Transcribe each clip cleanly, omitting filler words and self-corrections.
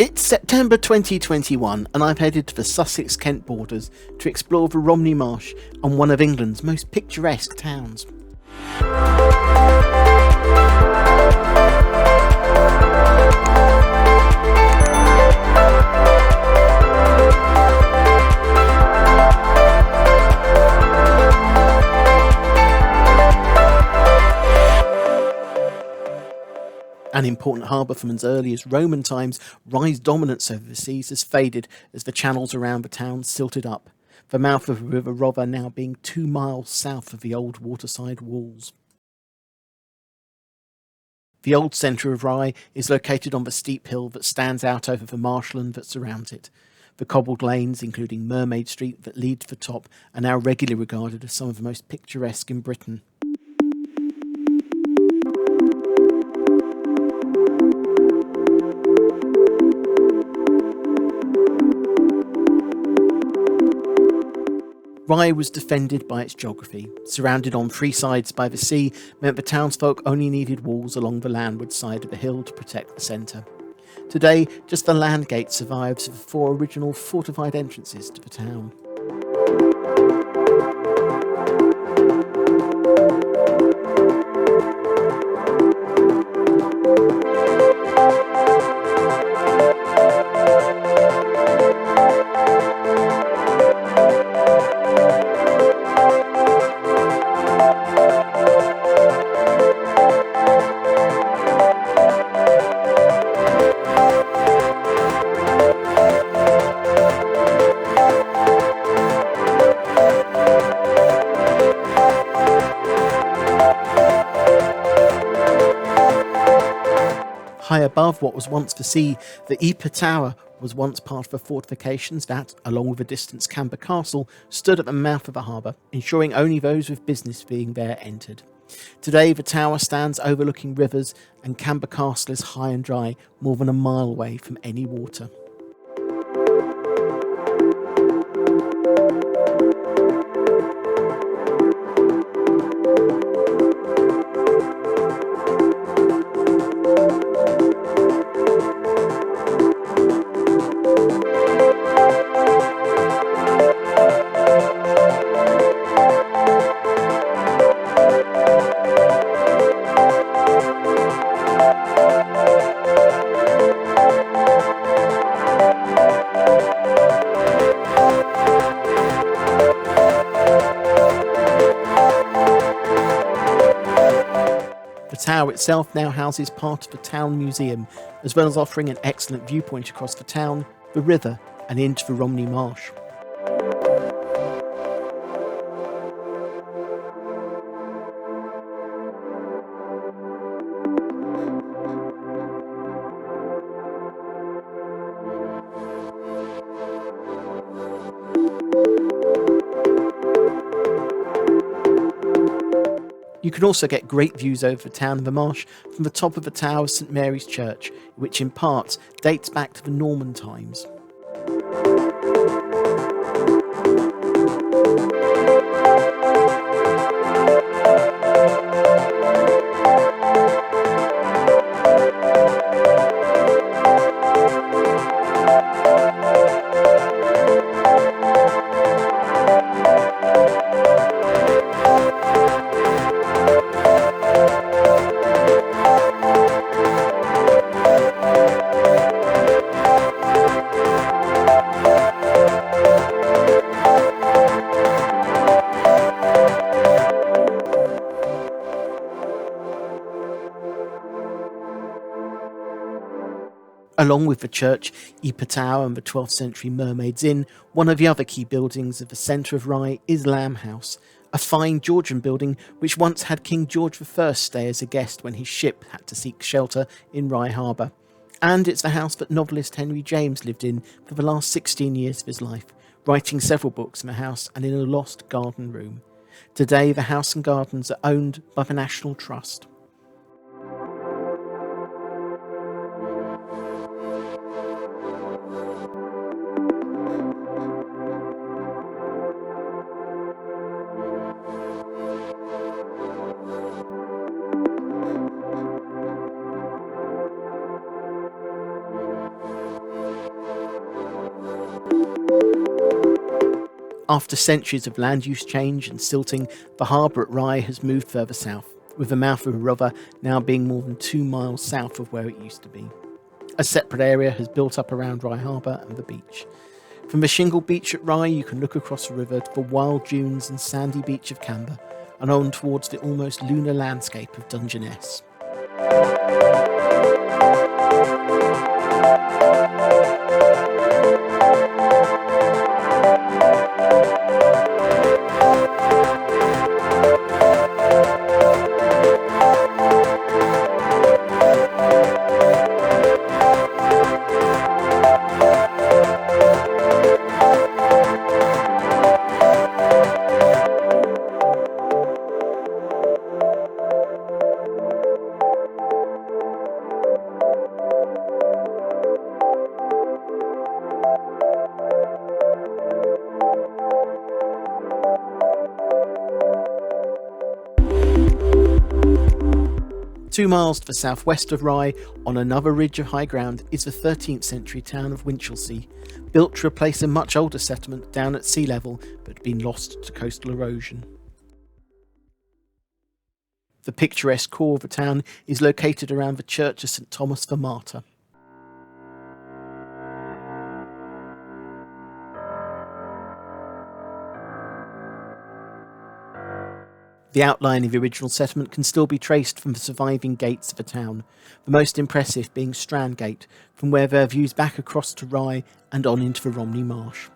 It's September 2021 and I've headed to the Sussex-Kent borders to explore the Romney Marsh and one of England's most picturesque towns. An important harbour from as early as Roman times, Rye's dominance over the seas has faded as the channels around the town silted up, the mouth of the River Rother now being 2 miles south of the old waterside walls. The old centre of Rye is located on the steep hill that stands out over the marshland that surrounds it. The cobbled lanes, including Mermaid Street, that lead to the top, are now regularly regarded as some of the most picturesque in Britain. Rye was defended by its geography. Surrounded on 3 sides by the sea meant the townsfolk only needed walls along the landward side of the hill to protect the centre. Today, just the Landgate survives of the 4 original fortified entrances to the town. High above what was once the sea, the Ypres Tower was once part of the fortifications that, along with the distant Camber Castle, stood at the mouth of the harbour, ensuring only those with business being there entered. Today the tower stands overlooking rivers and Camber Castle is high and dry, more than a mile away from any water. The tower itself now houses part of the town museum, as well as offering an excellent viewpoint across the town, the river and into the Romney Marsh. You can also get great views over the town of the marsh from the top of the tower of St Mary's Church, which in part dates back to the Norman times. Along with the church, Ypres Tower and the 12th century Mermaid's Inn, one of the other key buildings of the centre of Rye is Lamb House, a fine Georgian building which once had King George I stay as a guest when his ship had to seek shelter in Rye Harbour. And it's the house that novelist Henry James lived in for the last 16 years of his life, writing several books in the house and in a lost garden room. Today the house and gardens are owned by the National Trust. After centuries of land use change and silting, the harbour at Rye has moved further south, with the mouth of the river now being more than 2 miles south of where it used to be. A separate area has built up around Rye Harbour and the beach. From the shingle beach at Rye, you can look across the river to the wild dunes and sandy beach of Camber, and on towards the almost lunar landscape of Dengemarsh. 2 miles to the southwest of Rye, on another ridge of high ground, is the 13th century town of Winchelsea, built to replace a much older settlement down at sea level but had been lost to coastal erosion. The picturesque core of the town is located around the church of St Thomas the Martyr. The outline of the original settlement can still be traced from the surviving gates of the town, the most impressive being Landgate, from where there are views back across to Rye and on into the Romney Marsh.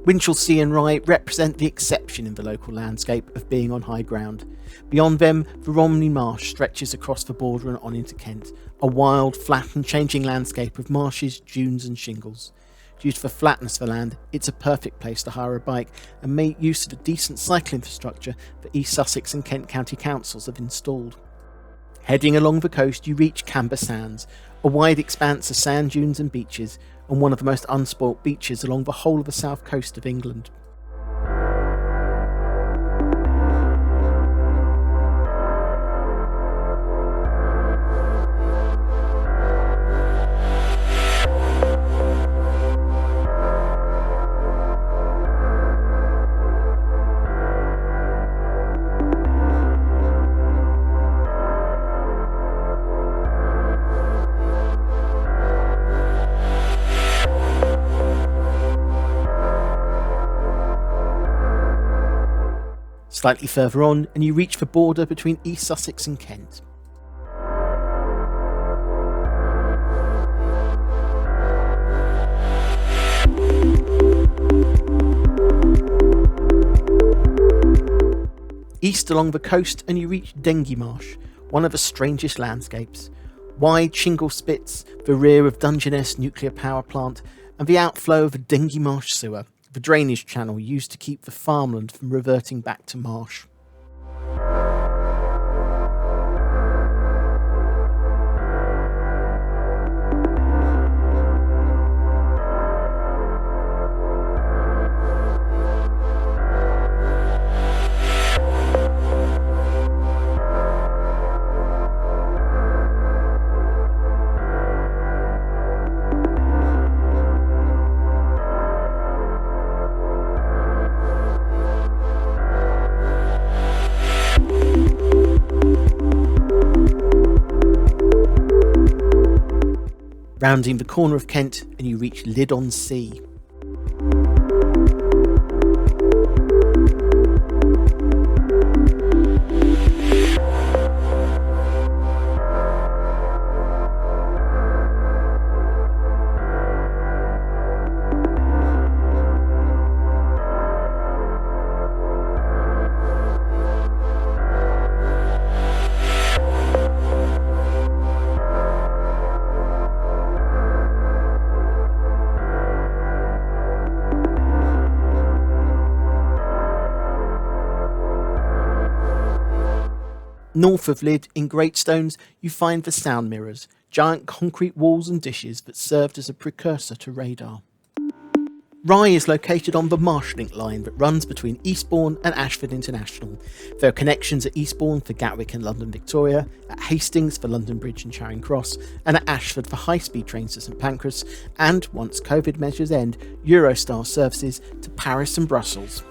Winchelsea and Rye represent the exception in the local landscape of being on high ground. Beyond them, the Romney Marsh stretches across the border and on into Kent, a wild, flat and changing landscape of marshes, dunes and shingles. Due to the flatness of the land, it's a perfect place to hire a bike and make use of the decent cycle infrastructure that East Sussex and Kent County Councils have installed. Heading along the coast, you reach Camber Sands, a wide expanse of sand dunes and beaches, and one of the most unspoilt beaches along the whole of the south coast of England. Slightly further on, and you reach the border between East Sussex and Kent. East along the coast, and you reach Dengemarsh, one of the strangest landscapes. Wide shingle spits, the rear of Dengemarsh nuclear power plant, and the outflow of the Dengemarsh sewer, the drainage channel used to keep the farmland from reverting back to marsh. Rounding the corner of Kent and you reach Lydd-on-Sea. North of Lydd, in Greatstones, you find the sound mirrors, giant concrete walls and dishes that served as a precursor to radar. Rye is located on the Marsh-Link line that runs between Eastbourne and Ashford International. There are connections at Eastbourne for Gatwick and London Victoria, at Hastings for London Bridge and Charing Cross, and at Ashford for high-speed trains to St Pancras, and, once COVID measures end, Eurostar services to Paris and Brussels.